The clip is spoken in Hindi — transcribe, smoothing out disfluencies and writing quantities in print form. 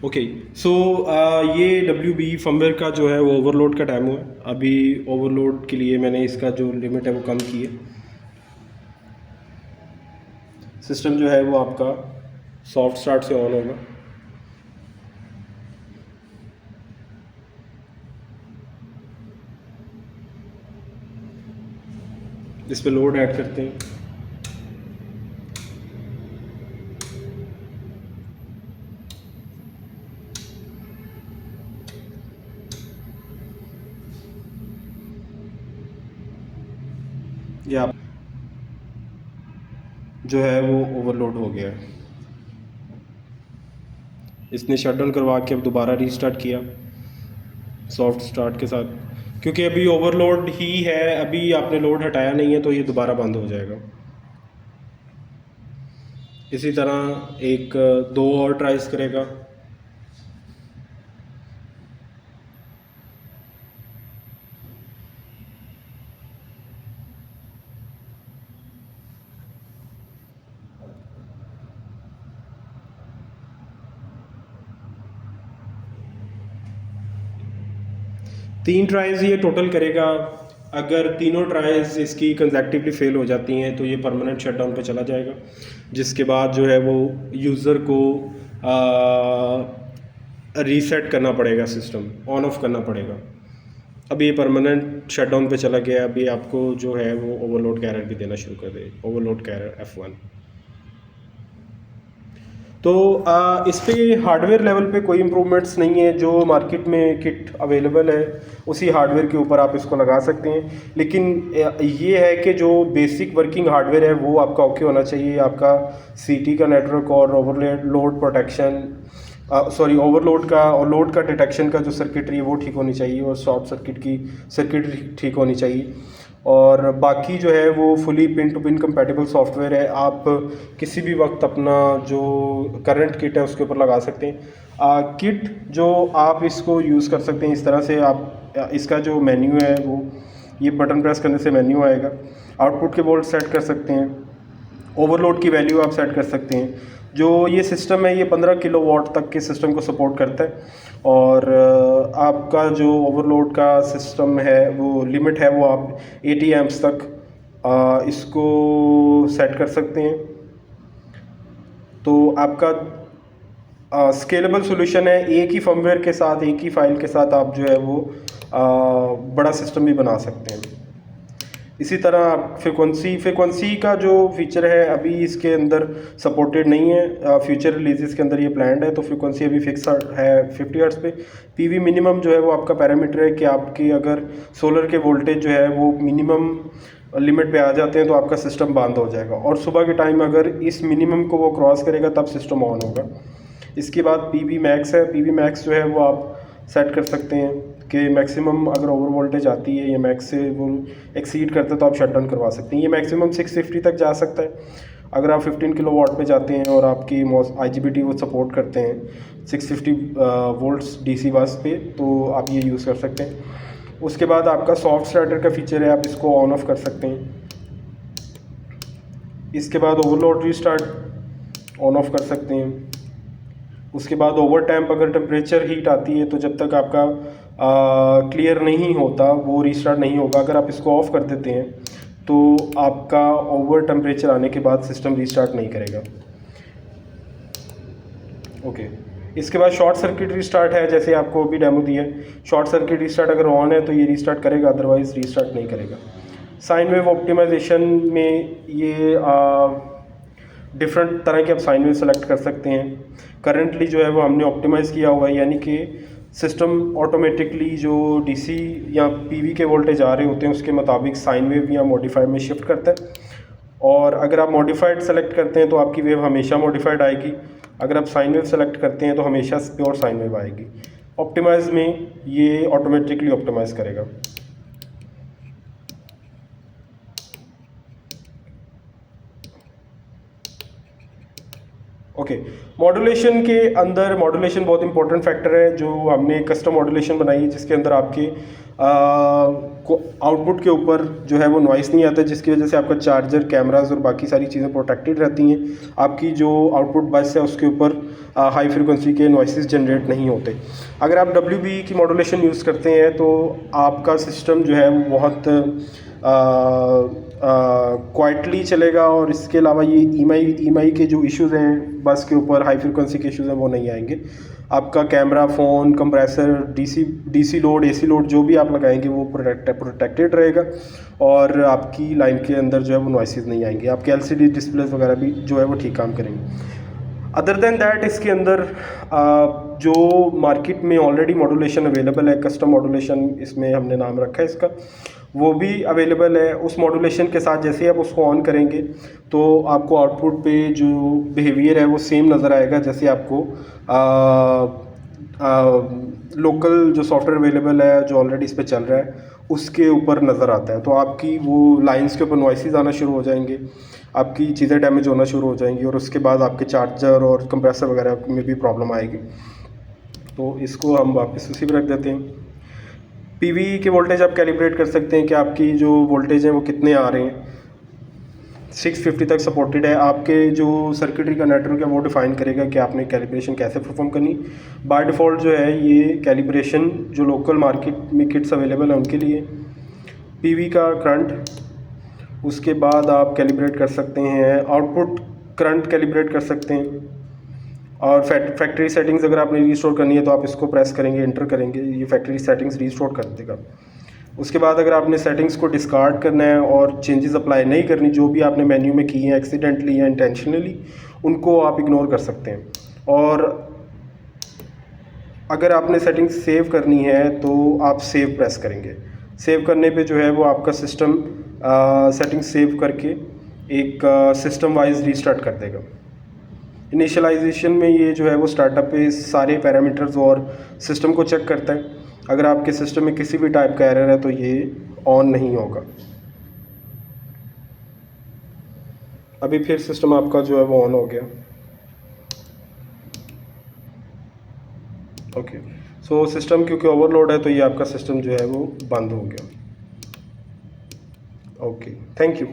ओके। सो ये WB फर्मवेयर का जो है वो ओवरलोड का टाइम हुआ है। अभी ओवरलोड के लिए मैंने इसका जो लिमिट है वो कम की है। सिस्टम जो है वो आपका सॉफ्ट स्टार्ट से ऑन होगा। इस पे लोड ऐड करते हैं। ये आप जो है वो ओवरलोड हो गया है। इसने शटडाउन करवा के अब दोबारा रीस्टार्ट किया सॉफ्ट स्टार्ट के साथ, क्योंकि अभी ओवरलोड ही है, अभी आपने लोड हटाया नहीं है तो ये दोबारा बंद हो जाएगा। इसी तरह एक दो और ट्राइज करेगा। तीन ट्राइज ये टोटल करेगा। अगर तीनों ट्राइज इसकी कंसेक्टिवली फेल हो जाती हैं तो ये परमानेंट शटडाउन पे चला जाएगा, जिसके बाद जो है वो यूज़र को रीसेट करना पड़ेगा, सिस्टम ऑन ऑफ करना पड़ेगा। अभी ये परमानेंट शटडाउन पे चला गया। अभी आपको जो है वो ओवरलोड का एरर भी देना शुरू कर दे, ओवरलोड का एरर F1। तो इस पे हार्डवेयर लेवल पे कोई इम्प्रूवमेंट्स नहीं है। जो मार्केट में किट अवेलेबल है उसी हार्डवेयर के ऊपर आप इसको लगा सकते हैं, लेकिन ये है कि जो बेसिक वर्किंग हार्डवेयर है वो आपका ओके होना चाहिए। आपका सीटी का नेटवर्क और ओवरलोड प्रोटेक्शन, सॉरी ओवरलोड का और लोड का डिटेक्शन का जो सर्किटरी है वो ठीक होनी चाहिए, और शॉर्ट सर्किट की सर्किटरी ठीक होनी चाहिए। और बाकी जो है वो fully pin to pin compatible software है। आप किसी भी वक्त अपना जो करंट किट है उसके ऊपर लगा सकते हैं। किट जो आप इसको यूज़ कर सकते हैं इस तरह से। आप इसका जो मेन्यू है वो ये बटन प्रेस करने से मेन्यू आएगा। आउटपुट के वोल्ट सेट कर सकते हैं, ओवरलोड की वैल्यू आप सेट कर सकते हैं। जो ये सिस्टम है ये 15 किलोवाट तक के सिस्टम को सपोर्ट करता है। और आपका जो ओवरलोड का सिस्टम है वो लिमिट है वो आप 80 एम्प्स तक इसको सेट कर सकते हैं। तो आपका स्केलेबल सॉल्यूशन है। एक ही फर्मवेयर के साथ, एक ही फाइल के साथ आप जो है वो बड़ा सिस्टम भी बना सकते हैं। इसी तरह फ्रिक्वेंसी का जो फीचर है अभी इसके अंदर सपोर्टेड नहीं है। फ्यूचर रिलीजेस के अंदर ये प्लान्ड है, तो फ्रिक्वेंसी अभी फिक्स है 50 हर्ट्ज़ पे। पीवी मिनिमम जो है वो आपका पैरामीटर है कि आपकी अगर सोलर के वोल्टेज जो है वो मिनिमम लिमिट पे आ जाते हैं तो आपका सिस्टम बंद हो जाएगा, और सुबह के टाइम अगर इस मिनिमम को वो क्रॉस करेगा तब सिस्टम ऑन होगा। इसके बाद पीवी मैक्स है। पीवी मैक्स जो है वो आप सेट कर सकते हैं कि मैक्सिमम अगर ओवर वोल्टेज आती है या मैक्स से वो एक्सीड करता है तो आप शट डाउन करवा सकते हैं। ये मैक्सिमम 650 तक जा सकता है। अगर आप 15 किलो वाट पे जाते हैं और आपकी IGBT वो सपोर्ट करते हैं 650 वोल्ट्स DC बस पे, तो आप ये यूज़ कर सकते हैं। उसके बाद आपका सॉफ्ट स्टार्टर का फीचर है, आप इसको ऑन ऑफ कर सकते हैं। इसके बाद ओवरलोड रीस्टार्ट ऑन ऑफ कर सकते हैं। उसके बाद ओवर टाइम अगर टेम्परेचर हीट आती है तो जब तक आपका क्लियर नहीं होता वो रीस्टार्ट नहीं होगा। अगर आप इसको ऑफ़ कर देते हैं तो आपका ओवर टेम्परेचर आने के बाद सिस्टम रीस्टार्ट नहीं करेगा। ओके। इसके बाद शॉर्ट सर्किट रीस्टार्ट है, जैसे आपको अभी डेमो दिया है। शॉर्ट सर्किट रीस्टार्ट अगर ऑन है तो ये रीस्टार्ट करेगा, अदरवाइज़ रीस्टार्ट नहीं करेगा। साइन वेव ऑप्टिमाइजेशन में ये डिफरेंट तरह के आप साइन वेव सेलेक्ट कर सकते हैं। करंटली जो है वो हमने ऑप्टिमाइज़ किया हुआ है, यानी कि सिस्टम ऑटोमेटिकली जो DC या PV के वोल्टेज आ रहे होते हैं उसके मुताबिक साइन वेव या मॉडिफाइड में शिफ्ट करता है। और अगर आप मॉडिफाइड सेलेक्ट करते हैं तो आपकी वेव हमेशा मॉडिफाइड आएगी। अगर आप साइन वेव सेलेक्ट करते हैं तो हमेशा प्योर साइन वेव आएगी। ऑप्टिमाइज़ में ये ऑटोमेटिकली ऑप्टिमाइज़ करेगा। ओके। मॉड्यूलेशन के अंदर, मॉड्यूलेशन बहुत इंपॉर्टेंट फैक्टर है। जो हमने कस्टम मॉड्यूलेशन बनाई है जिसके अंदर आपके आउटपुट के ऊपर जो है वो नॉइस नहीं आता, जिसकी वजह से आपका चार्जर, कैमराज और बाकी सारी चीज़ें प्रोटेक्टेड रहती हैं। आपकी जो आउटपुट बस है उसके ऊपर हाई फ्रिक्वेंसी के नॉइसेस जनरेट नहीं होते। अगर आप WB की मॉड्यूलेशन यूज़ करते हैं तो आपका सिस्टम जो है वो बहुत क्वाइटली चलेगा, और इसके अलावा ये EMI के जो इश्यूज़ हैं बस के ऊपर, हाई फ्रिक्वेंसी के इश्यूज़ हैं, वो नहीं आएंगे। आपका camera, phone, compressor, DC load, AC load जो भी आप लगाएंगे वो प्रोटेक्टेड रहेगा, और आपकी लाइन के अंदर जो है वो नॉइसेस नहीं आएंगे। आपके LCD डिस्प्लेस वगैरह भी जो है वो ठीक काम करेंगे। अदर देन दैट इसके अंदर जो मार्केट में ऑलरेडी मॉड्यूलेशन अवेलेबल है, कस्टम मॉड्यूलेशन इसमें हमने नाम रखा है इसका, वो भी अवेलेबल है। उस मॉड्यूलेशन के साथ जैसे ही आप उसको ऑन करेंगे तो आपको आउटपुट पे जो बिहेवियर है वो सेम नज़र आएगा जैसे आपको लोकल जो सॉफ्टवेयर अवेलेबल है जो ऑलरेडी इस पर चल रहा है उसके ऊपर नज़र आता है। तो आपकी वो लाइंस के ऊपर नॉइसेस आना शुरू हो जाएंगे, आपकी चीज़ें डैमेज होना शुरू हो जाएंगी, और उसके बाद आपके चार्जर और कंप्रेसर वगैरह में भी प्रॉब्लम आएगी। तो इसको हम वापस उसी पर रख देते हैं। PV के वोल्टेज आप कैलिब्रेट कर सकते हैं कि आपकी जो वोल्टेज हैं वो कितने आ रहे हैं। 650 तक सपोर्टेड है। आपके जो सर्किटरी का नेटवर्क है वो डिफाइन करेगा कि आपने कैलिब्रेशन कैसे परफॉर्म करनी। बाय डिफ़ॉल्ट जो है ये कैलिब्रेशन जो लोकल मार्केट में किट्स अवेलेबल हैं उनके लिए। PV का करंट, उसके बाद आप कैलिब्रेट कर सकते हैं आउटपुट करंट कैलिब्रेट कर सकते हैं, और फैक्ट्री सेटिंग्स अगर आपने रीस्टोर करनी है तो आप इसको प्रेस करेंगे, इंटर करेंगे, ये फैक्ट्री सेटिंग्स रीस्टोर कर देगा। उसके बाद अगर आपने सेटिंग्स को डिस्कार्ड करना है और चेंजेस अप्लाई नहीं करनी, जो भी आपने मेन्यू में की हैं एक्सीडेंटली या इंटेंशनली, उनको आप इग्नोर कर सकते हैं। और अगर आपने सेटिंग्स सेव करनी है तो आप सेव प्रेस करेंगे। सेव करने पे जो है वो आपका सिस्टम सेटिंग्स सेव करके एक सिस्टम वाइज रीस्टार्ट कर देगा। इनिशियलाइजेशन में ये जो है वो स्टार्टअप पे सारे पैरामीटर्स और सिस्टम को चेक करता है। अगर आपके सिस्टम में किसी भी टाइप का एरर है तो ये ऑन नहीं होगा। अभी फिर सिस्टम आपका जो है वो ऑन हो गया। ओके, सो सिस्टम क्योंकि ओवरलोड है तो ये आपका सिस्टम जो है वो बंद हो गया। Okay, thank you.